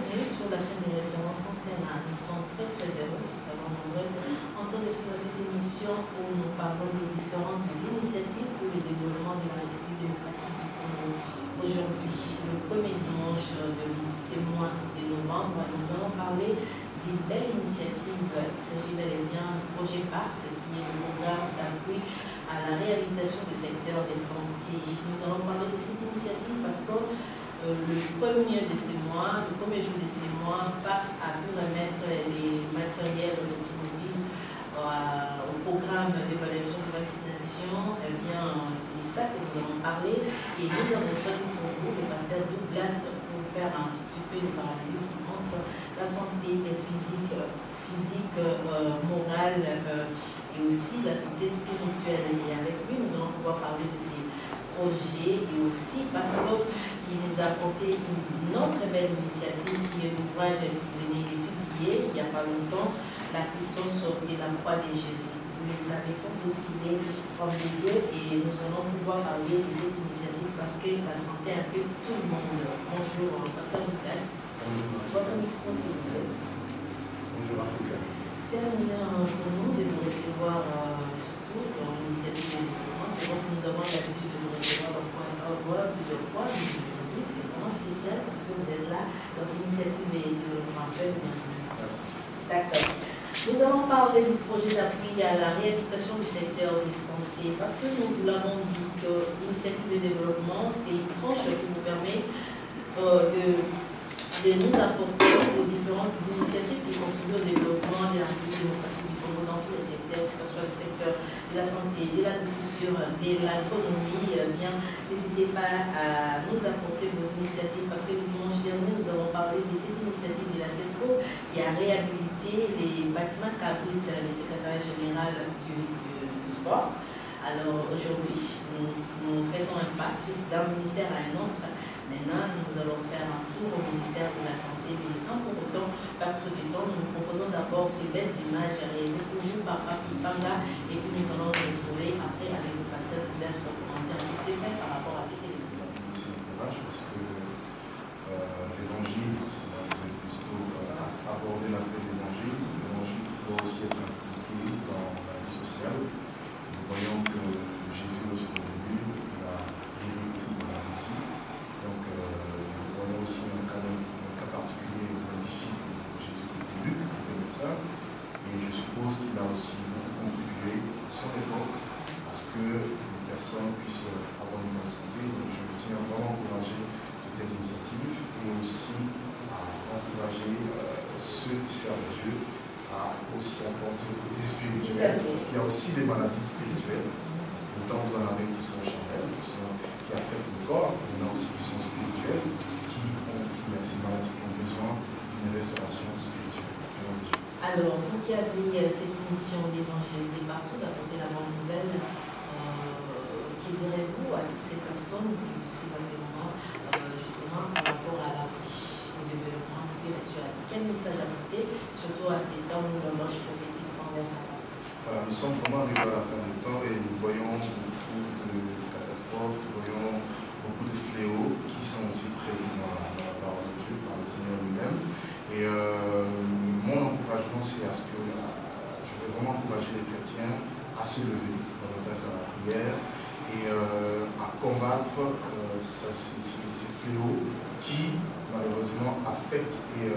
bienvenue sur la chaîne des références Antena. Nous sommes très heureux de savoir nombreux entendre sur cette émission où nous parlons des différentes initiatives pour le développement de la République démocratique du Congo. Aujourd'hui, le premier dimanche de ce mois de novembre, nous allons parler d'une belle initiative. Il s'agit bel et bien du projet PASS, qui est le programme d'appui à la réhabilitation du secteur de santé. Nous allons parler de cette initiative parce que le premier de ces mois, le premier jour de ces mois, PASS a pu remettre les matériels automobiles au programme d'évaluation de vaccination. Eh bien, c'est de ça que nous allons parler. Et nous avons choisi pour vous le pasteur Douglas pour faire un tout petit peu de parallélisme entre la santé physique, morale et aussi la santé spirituelle. Et avec lui, nous allons pouvoir parler de ces projets et aussi parce qu'il nous a apporté une autre belle initiative qui est l'ouvrage qui venait de publier il n'y a pas longtemps, La puissance de la croix de Jésus. Vous le savez sans doute qu'il est homme de Dieu et nous allons pouvoir parler de cette initiative parce que la santé implique tout le monde. Bonjour, pasteur Lucas. Bonjour. Votre micro, s'il vous plaît. Bonjour Africa. C'est un honneur pour nous de vous recevoir, surtout dans l'initiative de développement. C'est vrai que nous avons l'habitude de vous recevoir plusieurs fois, mais aujourd'hui c'est vraiment spécial parce que vous êtes là. Donc l'initiative est de mensuel. Merci. D'accord. Nous allons parler du projet d'appui à la réhabilitation du secteur de santé parce que nous l'avons dit que l'initiative de développement, c'est une tranche qui nous permet de nous apporter aux différentes initiatives qui contribuent au développement de la République démocratique du Congo dans tous les secteurs, que ce soit le secteur de la santé, de l'agriculture, de l'agronomie. Bien, n'hésitez pas à nous apporter vos initiatives parce que le dimanche dernier, nous avons parlé de cette initiative de la CESCO qui a réhabilité les bâtiments qu'abrite le secrétaire général du sport. Alors aujourd'hui, nous faisons un pas juste d'un ministère à un autre. Maintenant, nous allons faire un tour au ministère de la Santé, mais sans pour autant perdre du temps. Nous vous proposons d'abord ces belles images réalisées pour vous par Papi Panga et puis nous allons nous retrouver après avec le pasteur Douglas pour commenter un petit peu par rapport à ce qu'il est. C'est dommage parce que l'évangile, je vais plutôt aborder l'aspect de l'évangile. L'évangile doit aussi être impliqué dans la vie sociale. Et nous voyons que Jésus, lorsqu'il est venu, il a guéri beaucoup de malades ici. Donc, nous voyons aussi un cas particulier d'un disciple de Jésus qui était Luc, qui était médecin. Et je suppose qu'il a aussi beaucoup contribué à son époque à ce que les personnes puissent avoir une bonne santé. Donc, je tiens vraiment à encourager de telles initiatives et aussi à encourager ceux qui servent Dieu à aussi apporter le côté spirituel. Parce qu'il y a aussi des maladies spirituelles. Parce que pourtant, vous en avez qui sont charnelles, qui affectent le corps. Il y en a aussi qui sont spirituelles, qui ont ces maladies qui ont besoin d'une restauration spirituelle. Alors, vous qui avez cette mission d'évangéliser partout, d'apporter la bonne nouvelle, que direz-vous à toutes ces personnes qui suivent à ces moments, justement par rapport à l'appui au développement spirituel? Quel message apporter, surtout à ces temps où l'horloge prophétique tend vers sa fin? Nous sommes vraiment arrivés à la fin du temps et nous voyons beaucoup de catastrophes, nous voyons beaucoup de fléaux qui sont aussi prédits dans la parole de Dieu, par le Seigneur lui-même. Et mon encouragement, c'est à ce que je veux vraiment encourager les chrétiens à se lever davantage dans la prière et à combattre ces fléaux qui, malheureusement, affectent et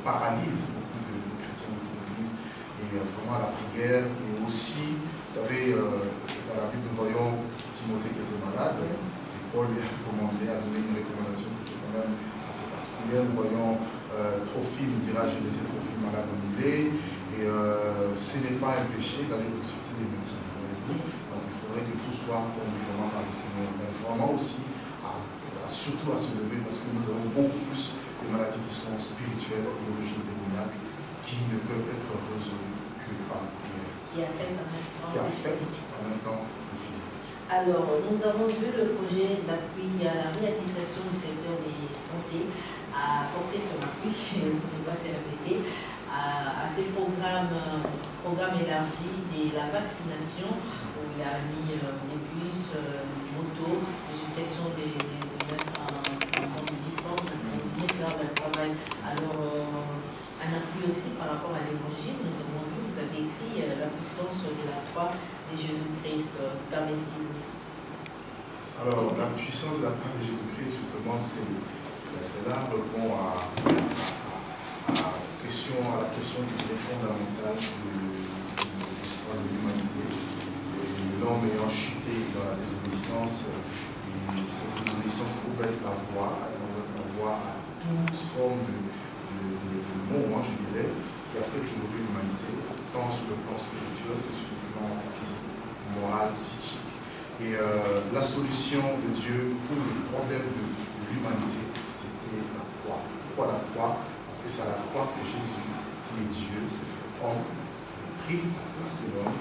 paralysent beaucoup de chrétiens, beaucoup d'églises. Et vraiment la prière et aussi, vous savez, dans la Bible nous voyons Timothée qui était malade et Paul lui a recommandé, a donné une recommandation qui était quand même assez particulière. Nous voyons Trophime, il dira j'ai laissé Trophime malade au milieu et ce n'est pas un péché d'aller consulter les médecins, voyez-vous. Donc il faudrait que tout soit conduit vraiment par le Seigneur, mais vraiment aussi surtout à se lever parce que nous avons beaucoup plus de maladies qui sont spirituelles et d'origine démoniaque qui ne peuvent être résolues que par la prière. Qui affecte en même temps le physique. Alors, nous avons vu le projet d'appui à la réhabilitation du secteur des santé à porter son appui, pour ne pas se répéter, à ces programmes élargis de la vaccination où il a mis des bus, des motos, des questions de mettre en uniforme pour bien faire le travail à puis aussi par rapport à l'évangile, nous avons vu, vous avez écrit la puissance de la croix de Jésus-Christ. Permet-il? Alors, la puissance de la croix de Jésus-Christ, justement, c'est là répond à la question qui est fondamentale de l'histoire de l'humanité. L'homme ayant chuté dans la désobéissance, et cette désobéissance a ouvert la voie à toute forme de mot, je dirais, qui affecte aujourd'hui l'humanité, tant sur le plan spirituel que sur le plan physique, moral, psychique. Et la solution de Dieu pour le problème de l'humanité, c'était la croix. Pourquoi la croix? Parce que c'est à la croix que Jésus, qui est Dieu, s'est fait homme, il a pris la place de l'homme,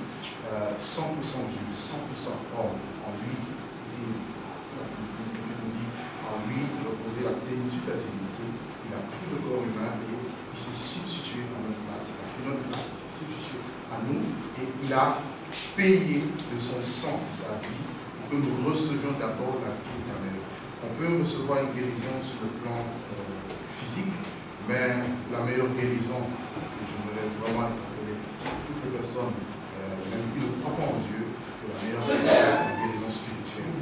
100% Dieu, 100% homme. En lui, en lui, il reposait la plénitude de la divinité. Il a pris le corps humain et il s'est substitué à notre place. Il a pris notre place, il s'est substitué à nous et il a payé de son sang, de sa vie, pour que nous recevions d'abord la vie éternelle. On peut recevoir une guérison sur le plan physique, mais la meilleure guérison, que j'aimerais vraiment interpeller toutes les personnes, même qui ne croient pas en Dieu, que la meilleure guérison, c'est la guérison spirituelle.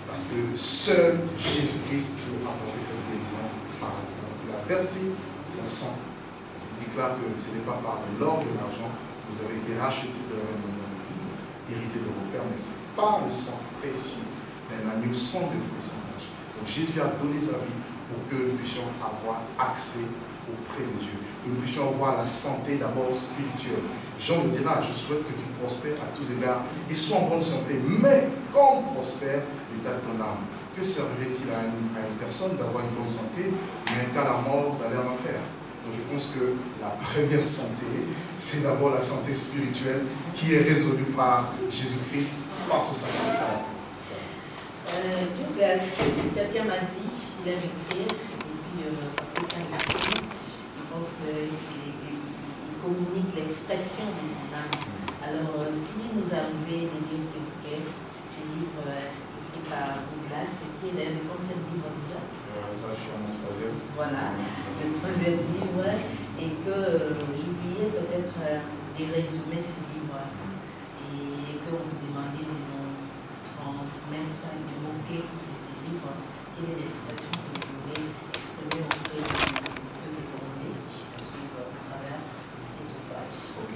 Parce que seul Jésus-Christ peut apporter cette guérison par la croix. Il a versé son sang. Il déclare que ce n'est pas par de l'or, de l'argent, que vous avez été rachetés de la même manière de vivre, hérité de vos pères, mais c'est par le sang précieux d'un agneau sans défaut et sans tache. Donc Jésus a donné sa vie pour que nous puissions avoir accès auprès de Dieu, que nous puissions avoir la santé d'abord spirituelle. Jean le dira, je souhaite que tu prospères à tous égards et sois en bonne santé, mais comme prospère l'état de ton âme. Que servirait-il à une personne d'avoir une bonne santé, mais qu'à la mort d'aller en enfer? Donc je pense que la première santé, c'est d'abord la santé spirituelle qui est résolue par Jésus-Christ, par son sacrifice à la croix. Quelqu'un m'a dit qu'il aime écrire, et puis parce que quand il écrit, je pense qu'il communique l'expression de son âme. Alors, si vous nous arrivez de lire ces bouquets, ces livres écrits par Douglas, qui est le concept livre déjà? Ça, je suis à mon troisième. Voilà, le troisième livre, et que j'oubliais peut-être de résumer ces livres, et qu'on vous demandait de nous transmettre les mots-clés de ces livres, quelle est l'expression que vous voulez exprimer auprès de Congolais qui suivent à travers cet ouvrage. Ok,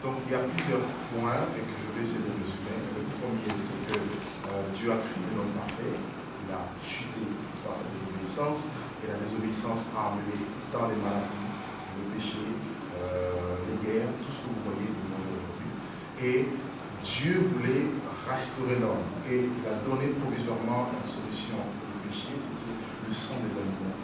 donc il y a plusieurs points et que je vais essayer de résumer. Le premier, c'est que Dieu a créé l'homme parfait, il a chuté par sa désobéissance, et la désobéissance a amené dans les maladies, le péché, les guerres, tout ce que vous voyez du monde aujourd'hui. Et Dieu voulait restaurer l'homme et il a donné provisoirement la solution au péché, c'était le sang des animaux.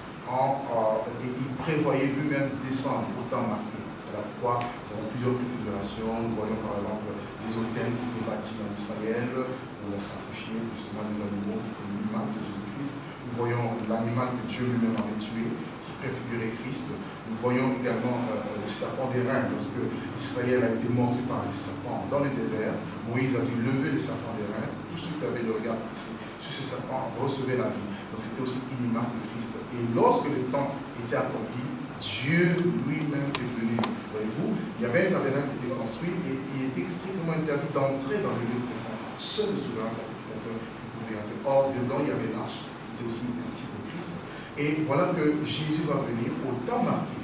Et il prévoyait lui-même descendre au temps marqué. Voilà pourquoi nous avons plusieurs configurations. Nous voyons par exemple les autels qui étaient bâtis en Israël où on sacrifiait justement des animaux qui étaient l'image de Jésus-Christ. Nous voyons l'animal que Dieu lui-même avait tué, qui préfigurait Christ. Nous voyons également le serpent des reins. Lorsque Israël a été mordu par les serpents dans le désert, Moïse a dû lever les serpents des reins. Tous ceux qui avaient le regard fixé sur ces serpents recevaient la vie. Donc c'était aussi une image de Christ. Et lorsque le temps était accompli, Dieu lui-même est venu. Voyez-vous, il y avait un tabernacle qui était construit et il était strictement interdit d'entrer dans le lieu très saint. Seul le souverain sacrificateur qui pouvait entrer. Or, dedans, il y avait l'arche, qui était aussi un type de Christ. Et voilà que Jésus va venir au temps marqué,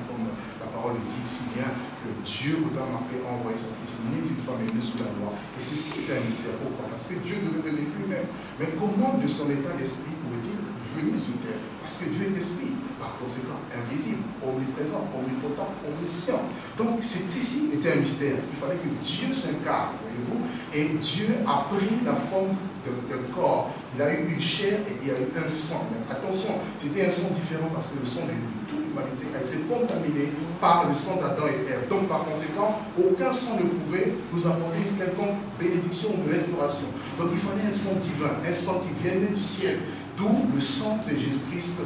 comme la parole le dit si bien, que Dieu, au temps marqué, a envoyé son Fils, né d'une femme et né sous la loi. Et ceci est un mystère. Pourquoi? Parce que Dieu devait venir lui-même. Mais comment, de son état d'esprit, pouvait-il venir sur terre? Parce que Dieu est esprit, par conséquent, invisible, omniprésent, omnipotent, omniscient. Donc, ceci était un mystère. Il fallait que Dieu s'incarne, voyez-vous, et Dieu a pris la forme d'un corps. Il a eu une chair et il y a eu un sang. Mais attention, c'était un sang différent parce que le sang de toute l'humanité a été contaminé par le sang d'Adam et Ève. Donc, par conséquent, aucun sang ne pouvait nous apporter une quelconque bénédiction ou restauration. Donc, il fallait un sang divin, un sang qui venait du ciel. D'où le sang de Jésus-Christ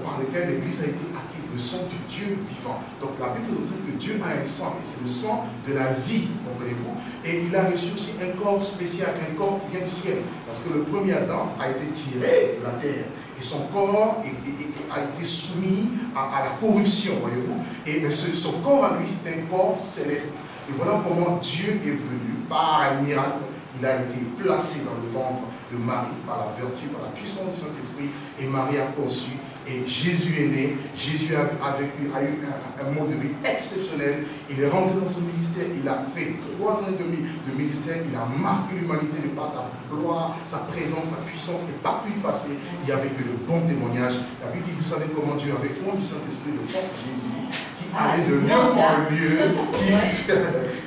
par lequel l'Église a été acquise, le le sang du Dieu vivant. Donc la Bible nous enseigne que Dieu a un sang, et c'est le sang de la vie, comprenez-vous. Et il a reçu aussi un corps spécial, un corps qui vient du ciel. Parce que le premier Adam a été tiré de la terre, et son corps a été soumis à la corruption, voyez-vous. Et mais son corps à lui, c'est un corps céleste. Et voilà comment Dieu est venu, par un miracle, il a été placé dans le ventre de Marie, par la vertu, par la puissance du Saint-Esprit, et Marie a conçu, et Jésus est né. Jésus a eu un mode de vie exceptionnel. Il est rentré dans son ministère, il a fait 3 ans et demi de ministère, il a marqué l'humanité de par sa gloire, sa présence, sa puissance, et partout il passait, il n'y avait que de bons témoignages. La Bible dit, vous savez comment Dieu, avec fond du Saint-Esprit, de force Jésus, qui allait de lieu en lieu,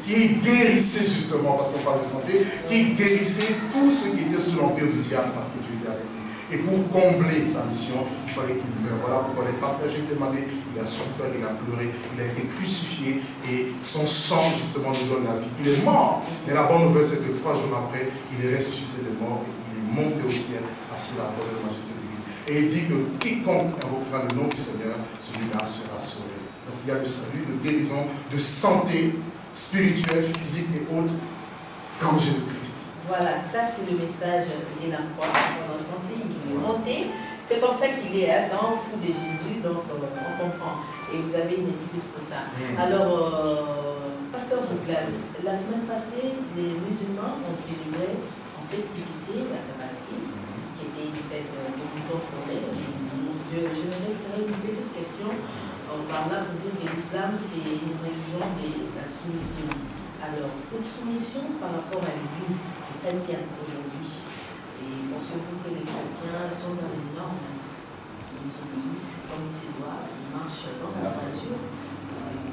qui guérissait justement, parce qu'on parle de santé, qui guérissait tout ce qui était sous l'empire du diable, parce que Dieu était avec lui. Et pour combler sa mission, il fallait qu'il meure. Voilà pourquoi les passagers étaient demandé, il a souffert, il a pleuré, il a été crucifié, et son sang justement nous donne la vie. Il est mort, mais la bonne nouvelle c'est que 3 jours après, il est ressuscité de mort, et il est monté au ciel, assis à la droite de la majesté divine. Et il dit que quiconque invoquera le nom du Seigneur, celui-là sera sauvé. Donc il y a le salut, de guérison, de santé spirituelle, physique et autres, comme Jésus-Christ. Voilà, ça c'est le message de la croix. On a senti, il est monté. C'est comme ça qu'il est, hein, c'est un fou de Jésus, donc on comprend. Et vous avez une excuse pour ça. Alors, pasteur Douglas, la semaine passée, les musulmans ont célébré en festivité la Tabaski, qui était une fête de mouton forêt. Je vais retirer une petite question. Par là, vous dites que l'islam, c'est une religion de la soumission. Alors, cette soumission par rapport à l'Église chrétienne aujourd'hui, et pensez-vous que les chrétiens sont dans les normes, ils obéissent comme il se doit, ils marchent dans la voiture,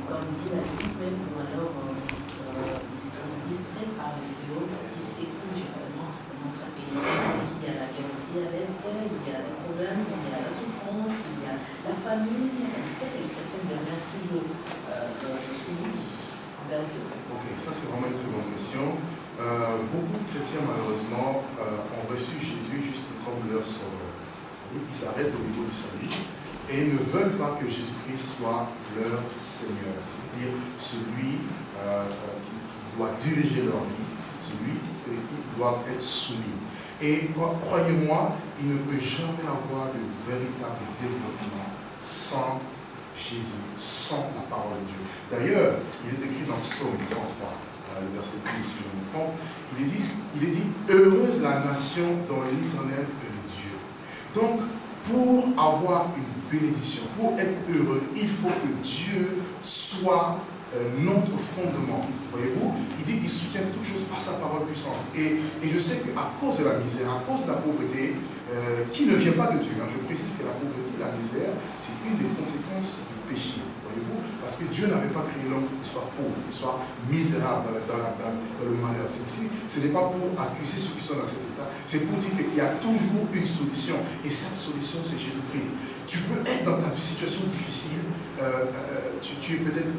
comme dit la Bible même, ou alors ils sont distraits par les fléaux qui s'écoulent justement dans notre pays. Il y a la guerre aussi à l'Est, il y a des problèmes, il y a la souffrance, il y a la famine. Est-ce que les chrétiens demeurent toujours soumis? Ok, ça c'est vraiment une très bonne question. Beaucoup de chrétiens malheureusement ont reçu Jésus juste comme leur sauveur. C'est-à-dire qu'ils s'arrêtent au niveau du salut et ne veulent pas que Jésus-Christ soit leur Seigneur. C'est-à-dire celui qui doit diriger leur vie, celui qui doit être soumis. Et croyez-moi, il ne peut jamais avoir de véritable développement sans Jésus, sans la parole de Dieu. D'ailleurs, il est écrit dans Psaume 33, le verset 12, si je me trompe, il est dit, heureuse la nation dont l'Éternel est le Dieu. Donc, pour avoir une bénédiction, pour être heureux, il faut que Dieu soit notre fondement. Voyez-vous, il dit qu'il soutient toutes choses par sa parole puissante. Et je sais qu'à cause de la misère, à cause de la pauvreté, qui ne vient pas de Dieu, hein, je précise que la pauvreté, la misère, c'est une des conséquences du péché. Voyez-vous, parce que Dieu n'avait pas créé l'homme qui soit pauvre, qui soit misérable dans le malheur. Ce n'est pas pour accuser ceux qui sont dans cet état, c'est pour dire qu'il y a toujours une solution. Et cette solution, c'est Jésus-Christ. Tu peux être dans ta situation difficile, tu es peut-être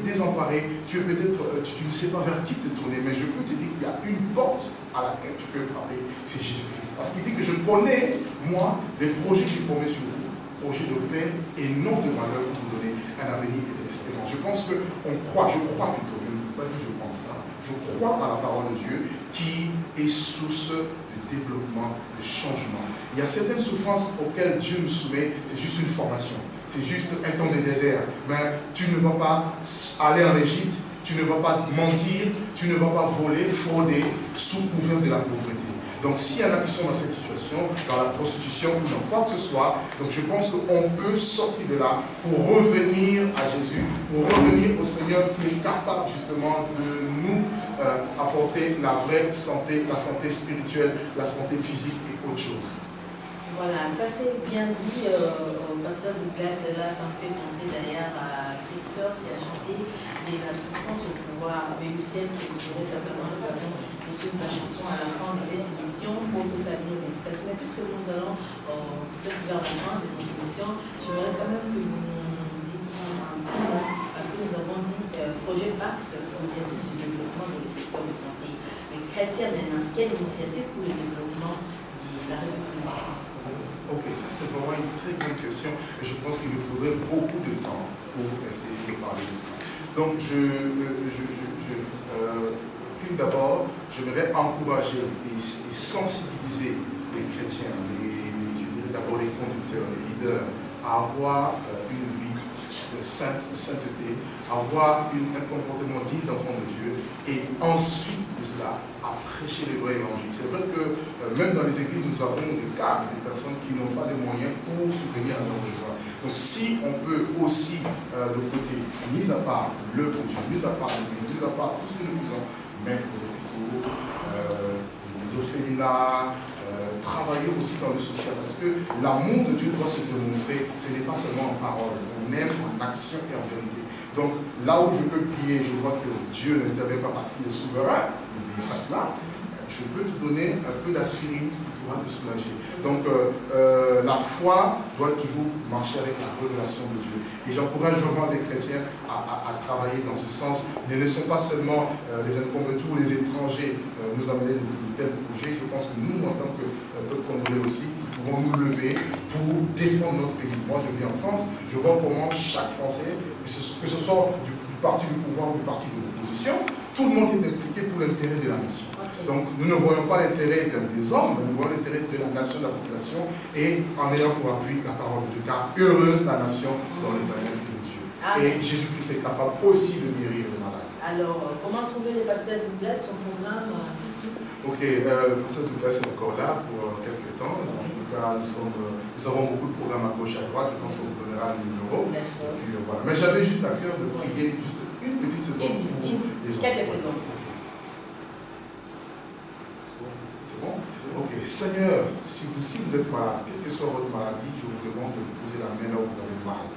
désemparé, tu ne sais pas vers qui te tourner, mais je peux te dire qu'il y a une porte à laquelle tu peux frapper, c'est Jésus-Christ. Parce qu'il dit que je connais, moi, les projets que j'ai formés sur vous, projets de paix et non de malheur pour vous donner un avenir et de l'espérance. Je pense qu'on croit, je crois plutôt, je ne veux pas dire je pense ça, je crois à la parole de Dieu qui est source de développement, de changement. Il y a certaines souffrances auxquelles Dieu nous soumet, c'est juste une formation. C'est juste un temps de désert. Mais tu ne vas pas aller en Égypte, tu ne vas pas mentir, tu ne vas pas voler, frauder sous couvert de la pauvreté. Donc s'il y en a qui sont dans cette situation, dans la prostitution ou dans quoi que ce soit, donc je pense qu'on peut sortir de là pour revenir à Jésus, pour revenir au Seigneur qui est capable justement de nous apporter la vraie santé, la santé spirituelle, la santé physique et autre chose. Voilà, ça c'est bien dit, pasteur Douglas, là ça me fait penser d'ailleurs à cette sœur qui a chanté mais la souffrance au pouvoir, mais le ciel qui vous dirait simplement l'occasion de suivre la chanson à la fin de cette émission pour que ça vienne d'éducation. Mais puisque nous allons peut-être vers la fin de notre émission, j'aimerais quand même que vous nous dites un petit mot, parce que nous avons dit projet PAX, initiative du développement dans le secteur de santé. Mais chrétien maintenant, quelle initiative pour le développement de la République? Ok, ça c'est vraiment une très grande question et je pense qu'il nous faudrait beaucoup de temps pour essayer de parler de ça. Donc, puis d'abord, j'aimerais encourager et sensibiliser les chrétiens, je dirais d'abord les conducteurs, les leaders, à avoir une vie de sainteté, avoir un comportement digne d'enfant de Dieu et ensuite de cela à prêcher le vrai évangile. C'est vrai que même dans les églises nous avons des cas, des personnes qui n'ont pas de moyens pour soutenir leurs besoins. Donc si on peut aussi de côté, mis à part l'œuvre de Dieu, mis à part l'église, mis à part tout ce que nous faisons, mettre aux hôpitaux, les orphelinats, travailler aussi dans le social, parce que l'amour de Dieu doit se démontrer, ce n'est pas seulement en parole, on aime en action et en vérité. Donc là où je peux prier, je vois que Dieu n'intervient pas parce qu'il est souverain, n'oubliez pas cela, je peux te donner un peu d'aspirine qui pourra te soulager. Donc la foi doit toujours marcher avec la révélation de Dieu. Et j'encourage vraiment les chrétiens à travailler dans ce sens. Ne laissons pas seulement les inconvertis ou les étrangers nous amener de tels projets. Je pense que nous, en tant que peuple congolais aussi, nous pouvons nous lever pour défendre notre pays. Moi, je vis en France, je vois comment chaque Français, que ce soit du parti du pouvoir ou du parti de l'opposition, tout le monde est impliqué pour l'intérêt de la nation. Donc, nous ne voyons pas l'intérêt des hommes, mais nous voyons l'intérêt de la nation, de la population, et en ayant pour appui la parole de Dieu. Car heureuse la nation dans les baptêmes de Dieu. Et Jésus-Christ est capable aussi de guérir les malades. Alors, comment trouver le pasteur Douglas, son programme? Ok, le pasteur Douglas est encore là pour quelques temps. En tout cas, nous avons beaucoup de programmes à gauche et à droite. Je pense qu'on vous donnera le numéro. Et puis, voilà. Mais j'avais juste à cœur de prier juste une petite seconde pour les gens. Quelques secondes. C'est bon? Ok. Seigneur, si vous êtes malade, quelle que soit votre maladie, je vous demande de poser la main là où vous avez mal.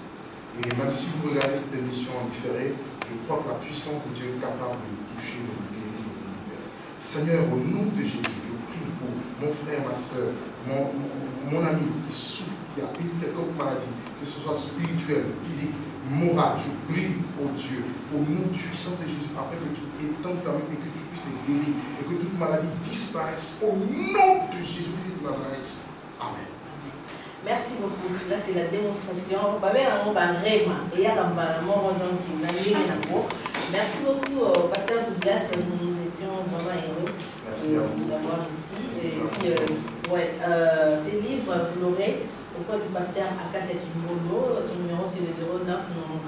Et même si vous regardez cette émission en différé, je crois que la puissance de Dieu est capable de vous toucher, de vous guérir, de vous libérer. Seigneur, au nom de Jésus, je prie pour mon frère, ma soeur, mon ami qui souffre, qui a une quelconque maladie, que ce soit spirituelle, physique, morale. Je prie, oh Dieu, au nom puissant de Jésus, afin que tu étendes ta main et que tu puisses les guérir et que toute maladie disparaisse. Au nom de Jésus-Christ de Nazareth. Amen. Merci beaucoup. Là, c'est la démonstration. Merci beaucoup, Pasteur Douglas. Nous étions vraiment heureux de vous avoir ici. Et puis, ces livres, vous l'aurez auprès du pasteur Akasia Kimbolo. Son numéro, c'est le 09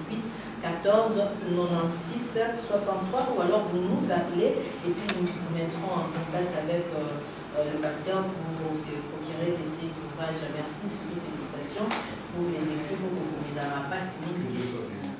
98 14 96 63. Ou alors, vous nous appelez et puis nous vous mettrons en contact avec le pasteur pour se procurer de ces ouvrages. Merci, surtout félicitations pour les écrits, pour que vous les avez pas signé.